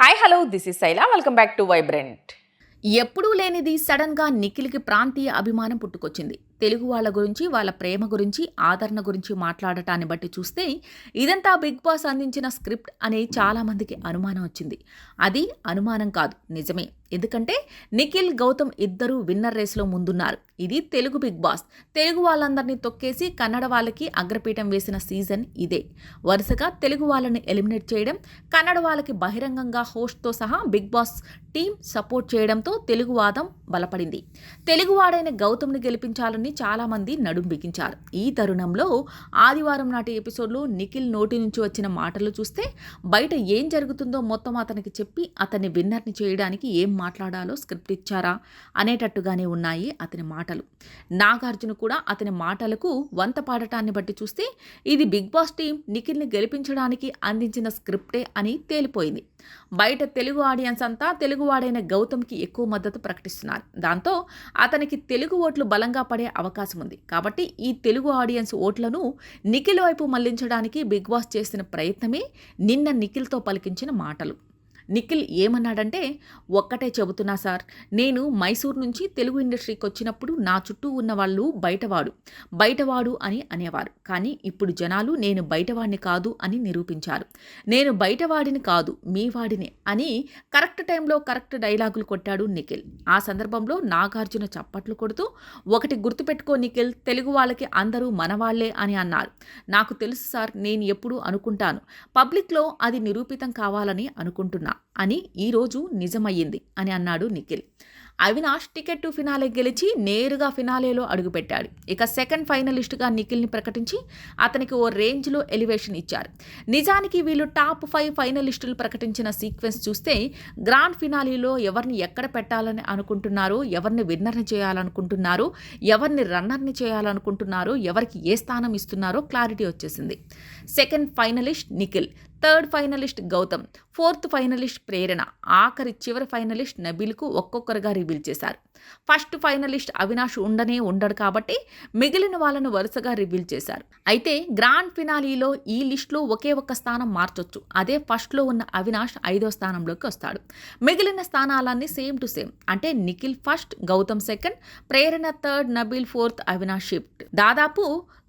Hi hello this is Shaila welcome back to vibrant. ఎప్పుడూ లేనిది సడన్గా నిఖిల్కి ప్రాంతీయ అభిమానం పుట్టుకొచ్చింది. తెలుగు వాళ్ళ గురించి, వాళ్ళ ప్రేమ గురించి, ఆదరణ గురించి మాట్లాడటాన్ని బట్టి చూస్తే ఇదంతా బిగ్ బాస్ అందించిన స్క్రిప్ట్ అనే చాలామందికి అనుమానం వచ్చింది. అది అనుమానం కాదు, నిజమే. ఎందుకంటే నిఖిల్, గౌతమ్ ఇద్దరూ విన్నర్ రేస్లో ముందున్నారు. ఇది తెలుగు బిగ్ బాస్. తెలుగు వాళ్ళందరినీ తొక్కేసి కన్నడ వాళ్ళకి అగ్రపీఠం వేసిన సీజన్ ఇదే. వరుసగా తెలుగు వాళ్ళని ఎలిమినేట్ చేయడం, కన్నడ వాళ్ళకి బహిరంగంగా హోస్ట్తో సహా బిగ్ బాస్ టీం సపోర్ట్ చేయడంతో తెలుగు వాదం బలపడింది. తెలుగువాడైన గౌతమ్ని గెలిపించాలని చాలామంది నడుం బిగించారు. ఈ తరుణంలో ఆదివారం నాటి ఎపిసోడ్లో నిఖిల్ నోటి నుంచి వచ్చిన మాటలు చూస్తే బయట ఏం జరుగుతుందో మొత్తం అతనికి చెప్పి అతన్ని విన్నర్ని చేయడానికి ఏం మాట్లాడాలో స్క్రిప్ట్ ఇచ్చారా అనేటట్టుగానే ఉన్నాయి అతని మాటలు. నాగార్జున కూడా అతని మాటలకు వంత పాడటాన్ని బట్టి చూస్తే ఇది బిగ్ బాస్ టీం నిఖిల్ని గెలిపించడానికి అందించిన స్క్రిప్టే అని తేలిపోయింది. బయట తెలుగు ఆడియన్స్ అంతా తెలుగువాడైన గౌతమ్కి ఎక్కువ మద్దతు ప్రకటిస్తున్నారు. దాంతో అతనికి తెలుగు ఓట్లు బలంగా పడే అవకాశం ఉంది. కాబట్టి ఈ తెలుగు ఆడియన్స్ ఓట్లను నిఖిల్ వైపు మళ్లించడానికి బిగ్ బాస్ చేసిన ప్రయత్నమే నిన్న నిఖిల్తో పలికించిన మాటలు. నిఖిల్ ఏమన్నాడంటే, ఒక్కటే చెబుతున్నా సార్, నేను మైసూర్ నుంచి తెలుగు ఇండస్ట్రీకి వచ్చినప్పుడు నా చుట్టూ ఉన్న వాళ్ళు బయటవాడు అని అనేవారు. కానీ ఇప్పుడు జనాలు నేను బయటవాడిని కాదు అని నిరూపించారు. నేను బయటవాడిని కాదు, మీ వాడిని అని కరెక్ట్ టైంలో కరెక్ట్ డైలాగులు కొట్టాడు నిఖిల్. ఆ సందర్భంలో నాగార్జున చప్పట్లు కొడుతూ, ఒకటి గుర్తుపెట్టుకో నిఖిల్, తెలుగు వాళ్ళకి అందరూ మనవాళ్లే అని అన్నారు. నాకు తెలుసు సార్, నేను ఎప్పుడూ అనుకుంటాను, పబ్లిక్లో అది నిరూపితం కావాలని అనుకుంటున్నా అని ఈరోజు నిజమయ్యింది అని అన్నాడు Nikhil. Avinash ticket to finale గెలిచి నేరుగా ఫినాలేలో అడుగుపెట్టాడు. ఇక సెకండ్ ఫైనలిస్టుగా నిఖిల్ని ప్రకటించి అతనికి ఓ రేంజ్లో ఎలివేషన్ ఇచ్చారు. నిజానికి వీళ్ళు టాప్ 5 ఫైనలిస్టులు ప్రకటించిన సీక్వెన్స్ చూస్తే గ్రాండ్ ఫినాలీలో ఎవరిని ఎక్కడ పెట్టాలని అనుకుంటున్నారో, ఎవరిని విన్నర్ని చేయాలనుకుంటున్నారో, ఎవరిని రన్నర్ని చేయాలనుకుంటున్నారో, ఎవరికి ఏ స్థానం ఇస్తున్నారో క్లారిటీ వచ్చేసింది. Second finalist Nikhil, third finalist Gautam, fourth finalist Prerana, ఆఖరి చివరి ఫైనలిస్ట్ నబీల్కు ఒక్కొక్కరుగా రివీల్ చేశారు. ఫస్ట్ ఫైనలిస్ట్ అవినాష్ ఉండడు కాబట్టి మిగిలిన వాళ్ళను వరుసగా రివీల్ చేశారు. అయితే గ్రాండ్ ఫినాలీలో ఈ లిస్టులో ఒకే ఒక్క స్థానం మార్చొచ్చు. అదే ఫస్ట్లో ఉన్న అవినాష్ 5వ స్థానంలోకి వస్తాడు. మిగిలిన స్థానాలన్నీ సేమ్ టు సేమ్. అంటే Nikhil first, Gautam second, Prerana third, Nabeel fourth, Avinash shift. దాదాపు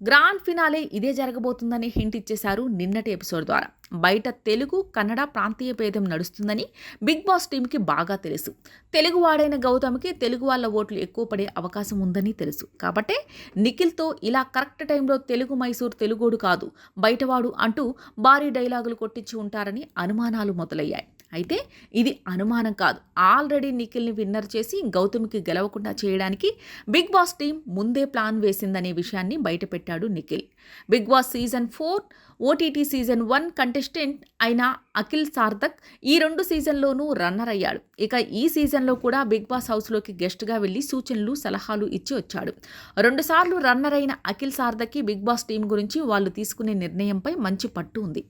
గ్రాండ్ ఫినాలే ఇదే జరగబోతుందని హింట్ ఇచ్చేశారు నిన్నటి ఎపిసోడ్ ద్వారా. బయట తెలుగు, కన్నడ ప్రాంతీయ భేదం నడుస్తుందని బిగ్ బాస్ టీంకి బాగా తెలుసు. తెలుగువాడైన గౌతమ్కి తెలుగు వాళ్ళ ఓట్లు ఎక్కువ పడే అవకాశం ఉందని తెలుసు. కాబట్టే నిఖిల్తో ఇలా కరెక్ట్ టైంలో తెలుగు మైసూర్ తెలుగోడు కాదు బయటవాడు అంటూ భారీ డైలాగులు కొట్టించి ఉంటారని అనుమానాలు మొదలయ్యాయి. అయితే ఇది అనుమానం కాదు, ఆల్రెడీ నిఖిల్ని విన్నర్ చేసి గౌతమ్కి గెలవకుండా చేయడానికి బిగ్ బాస్ టీం ముందే ప్లాన్ వేసిందనే విషయాన్ని బయటపెట్టాడు Nikhil. Big boss season 4 OTT season 1 contestant అయిన అఖిల్ సార్థక్ ఈ 2 సీజన్లోనూ రన్నర్ అయ్యాడు. ఇక ఈ సీజన్లో కూడా బిగ్ బాస్ హౌస్లోకి గెస్ట్గా వెళ్ళి సూచనలు, సలహాలు ఇచ్చి వచ్చాడు. 2 సార్లు రన్నర్ అయిన అఖిల్ సార్థక్కి బిగ్ బాస్ టీం గురించి వాళ్ళు తీసుకునే నిర్ణయంపై మంచి పట్టు ఉంది.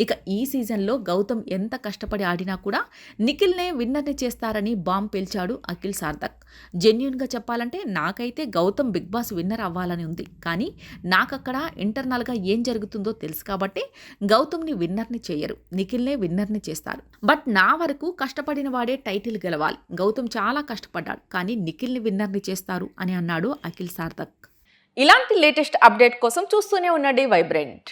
ఇక ఈ సీజన్లో గౌతమ్ ఎంత కష్టపడి ఆడినా కూడా నిఖిల్నే విన్నర్ని చేస్తారని బాంబ్ పేల్చాడు అఖిల్ సార్థక్. జెన్యూన్గా చెప్పాలంటే నాకైతే గౌతమ్ బిగ్ బాస్ విన్నర్ అవ్వాలని ఉంది. కానీ నాకక్కడ ఇంటర్నల్గా ఏం జరుగుతుందో తెలుసు కాబట్టి గౌతమ్ని విన్నర్ని చేయరు, నిఖిల్నే విన్నర్ని చేస్తారు. బట్ నా వరకు కష్టపడిన వాడే టైటిల్ గెలవాలి. గౌతమ్ చాలా కష్టపడ్డాడు, కానీ నిఖిల్ని విన్నర్ని చేస్తారు అని అన్నాడు అఖిల్ సార్థక్. ఇలాంటి లేటెస్ట్ అప్డేట్ కోసం చూస్తూనే ఉండండి వైబ్రెంట్.